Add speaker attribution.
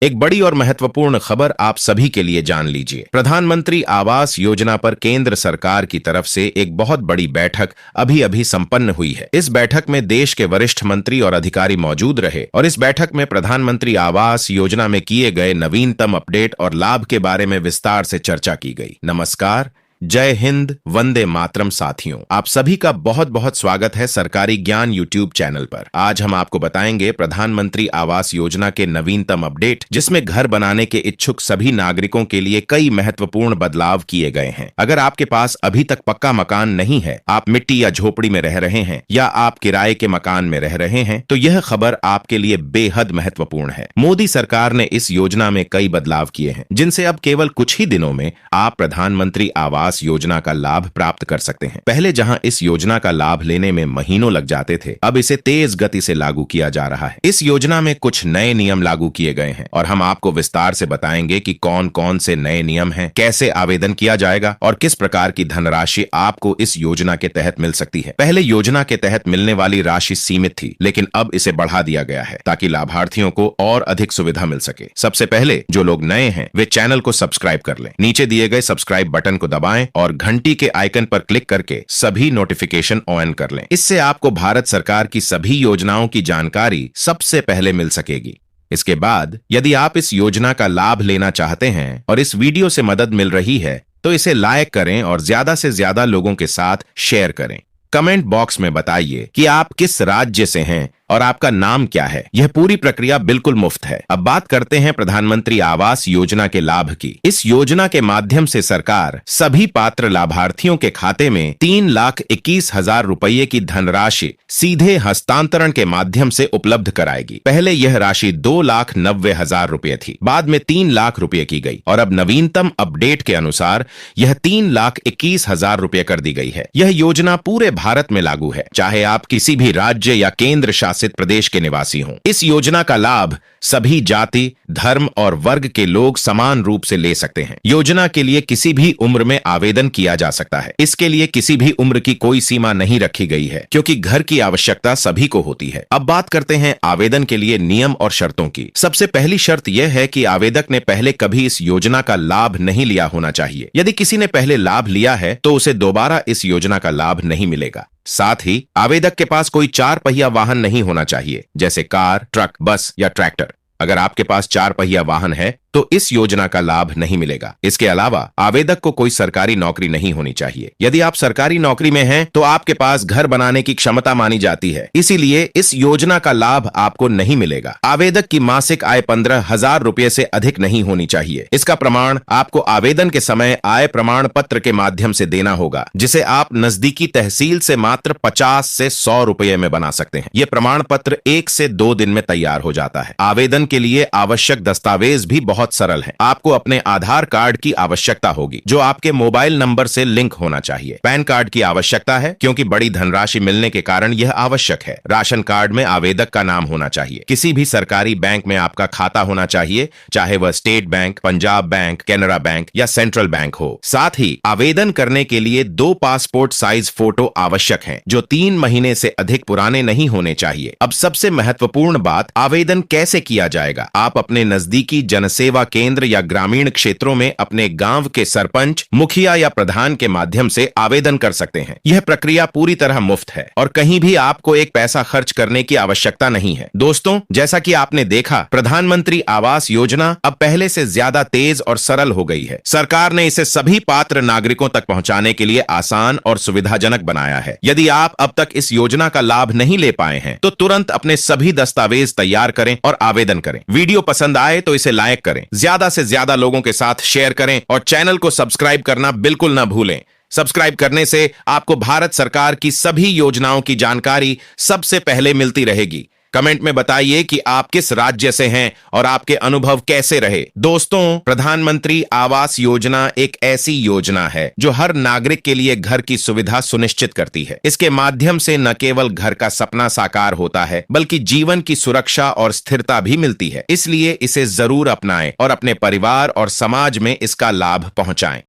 Speaker 1: एक बड़ी और महत्वपूर्ण खबर आप सभी के लिए जान लीजिए। प्रधानमंत्री आवास योजना पर केंद्र सरकार की तरफ से एक बहुत बड़ी बैठक अभी अभी संपन्न हुई है। इस बैठक में देश के वरिष्ठ मंत्री और अधिकारी मौजूद रहे और इस बैठक में प्रधानमंत्री आवास योजना में किए गए नवीनतम अपडेट और लाभ के बारे में विस्तार से चर्चा की गई। नमस्कार, जय हिंद, वंदे मातरम साथियों, आप सभी का बहुत बहुत स्वागत है सरकारी ज्ञान यूट्यूब चैनल पर। आज हम आपको बताएंगे प्रधानमंत्री आवास योजना के नवीनतम अपडेट, जिसमें घर बनाने के इच्छुक सभी नागरिकों के लिए कई महत्वपूर्ण बदलाव किए गए हैं। अगर आपके पास अभी तक पक्का मकान नहीं है, आप मिट्टी या झोपड़ी में रह रहे हैं या आप किराए के मकान में रह रहे हैं, तो यह खबर आपके लिए बेहद महत्वपूर्ण है। मोदी सरकार ने इस योजना में कई बदलाव किए हैं, जिनसे अब केवल कुछ ही दिनों में आप प्रधानमंत्री आवास योजना का लाभ प्राप्त कर सकते हैं। पहले जहां इस योजना का लाभ लेने में महीनों लग जाते थे, अब इसे तेज गति से लागू किया जा रहा है। इस योजना में कुछ नए नियम लागू किए गए हैं और हम आपको विस्तार से बताएंगे कि कौन कौन से नए नियम हैं, कैसे आवेदन किया जाएगा और किस प्रकार की धनराशि आपको इस योजना के तहत मिल सकती है। पहले योजना के तहत मिलने वाली राशि सीमित थी, लेकिन अब इसे बढ़ा दिया गया है ताकि लाभार्थियों को और अधिक सुविधा मिल सके। सबसे पहले जो लोग नए हैं वे चैनल को सब्सक्राइब कर लें। नीचे दिए गए सब्सक्राइब बटन को दबाएं और घंटी के आइकन पर क्लिक करके सभी नोटिफिकेशन ऑन कर लें। इससे आपको भारत सरकार की सभी योजनाओं की जानकारी सबसे पहले मिल सकेगी। इसके बाद यदि आप इस योजना का लाभ लेना चाहते हैं और इस वीडियो से मदद मिल रही है, तो इसे लाइक करें और ज्यादा से ज्यादा लोगों के साथ शेयर करें। कमेंट बॉक्स में बताइए कि आप किस राज्य से हैं और आपका नाम क्या है। यह पूरी प्रक्रिया बिल्कुल मुफ्त है। अब बात करते हैं प्रधानमंत्री आवास योजना के लाभ की। इस योजना के माध्यम से सरकार सभी पात्र लाभार्थियों के खाते में 3,21,000 रुपये की धनराशि सीधे हस्तांतरण के माध्यम से उपलब्ध कराएगी। पहले यह राशि 2,90,000 रुपये थी, बाद में 3 लाख रुपये की गई और अब नवीनतम अपडेट के अनुसार यह 3,21,000 रुपये कर दी गई है। यह योजना पूरे भारत में लागू है, चाहे आप किसी भी राज्य या केंद्र शासित प्रदेश के निवासी हों। इस योजना का लाभ सभी जाति, धर्म और वर्ग के लोग समान रूप से ले सकते हैं। योजना के लिए किसी भी उम्र में आवेदन किया जा सकता है। इसके लिए किसी भी उम्र की कोई सीमा नहीं रखी गई है, क्योंकि घर की आवश्यकता सभी को होती है। अब बात करते हैं आवेदन के लिए नियम और शर्तों की। सबसे पहली शर्त यह है कि आवेदक ने पहले कभी इस योजना का लाभ नहीं लिया होना चाहिए। यदि किसी ने पहले लाभ लिया है तो उसे दोबारा इस योजना का लाभ नहीं मिलेगा। साथ ही आवेदक के पास कोई 4 पहिया वाहन नहीं होना चाहिए, जैसे कार, ट्रक, बस या ट्रैक्टर। अगर आपके पास 4 पहिया वाहन है तो इस योजना का लाभ नहीं मिलेगा। इसके अलावा आवेदक को कोई सरकारी नौकरी नहीं होनी चाहिए। यदि आप सरकारी नौकरी में हैं तो आपके पास घर बनाने की क्षमता मानी जाती है, इसीलिए इस योजना का लाभ आपको नहीं मिलेगा। आवेदक की मासिक आय 15,000 रुपये से अधिक नहीं होनी चाहिए। इसका प्रमाण आपको आवेदन के समय आय प्रमाण पत्र के माध्यम से देना होगा, जिसे आप नजदीकी तहसील से मात्र 50 से 100 रुपये में बना सकते हैं। यह प्रमाण पत्र 1 से 2 दिन में तैयार हो जाता है। आवेदन के लिए आवश्यक दस्तावेज भी बहुत सरल है। आपको अपने आधार कार्ड की आवश्यकता होगी, जो आपके मोबाइल नंबर से लिंक होना चाहिए। पैन कार्ड की आवश्यकता है, क्योंकि बड़ी धनराशि मिलने के कारण यह आवश्यक है। राशन कार्ड में आवेदक का नाम होना चाहिए। किसी भी सरकारी बैंक में आपका खाता होना चाहिए, चाहे वह state bank, Punjab bank, Canara bank या सेंट्रल बैंक हो। साथ ही आवेदन करने के लिए 2 पासपोर्ट साइज फोटो आवश्यक हैं, जो 3 महीने से अधिक पुराने नहीं होने चाहिए। अब सबसे महत्वपूर्ण बात, आवेदन कैसे किया जाएगा। आप अपने नजदीकी जनसेवा केंद्र या ग्रामीण क्षेत्रों में अपने गांव के सरपंच, मुखिया या प्रधान के माध्यम से आवेदन कर सकते हैं। यह प्रक्रिया पूरी तरह मुफ्त है और कहीं भी आपको एक पैसा खर्च करने की आवश्यकता नहीं है। दोस्तों, जैसा कि आपने देखा, प्रधानमंत्री आवास योजना अब पहले से ज्यादा तेज और सरल हो गई है। सरकार ने इसे सभी पात्र नागरिकों तक पहुंचाने के लिए आसान और सुविधाजनक बनाया है। यदि आप अब तक इस योजना का लाभ नहीं ले पाए हैं, तो तुरंत अपने सभी दस्तावेज तैयार करें और आवेदन करें। वीडियो पसंद आए तो इसे लाइक करें, ज्यादा से ज्यादा लोगों के साथ शेयर करें और चैनल को सब्सक्राइब करना बिल्कुल ना भूलें। सब्सक्राइब करने से आपको भारत सरकार की सभी योजनाओं की जानकारी सबसे पहले मिलती रहेगी। कमेंट में बताइए कि आप किस राज्य से हैं और आपके अनुभव कैसे रहे। दोस्तों, प्रधानमंत्री आवास योजना एक ऐसी योजना है जो हर नागरिक के लिए घर की सुविधा सुनिश्चित करती है। इसके माध्यम से न केवल घर का सपना साकार होता है, बल्कि जीवन की सुरक्षा और स्थिरता भी मिलती है। इसलिए इसे जरूर अपनाएं और अपने परिवार और समाज में इसका लाभ पहुंचाएं।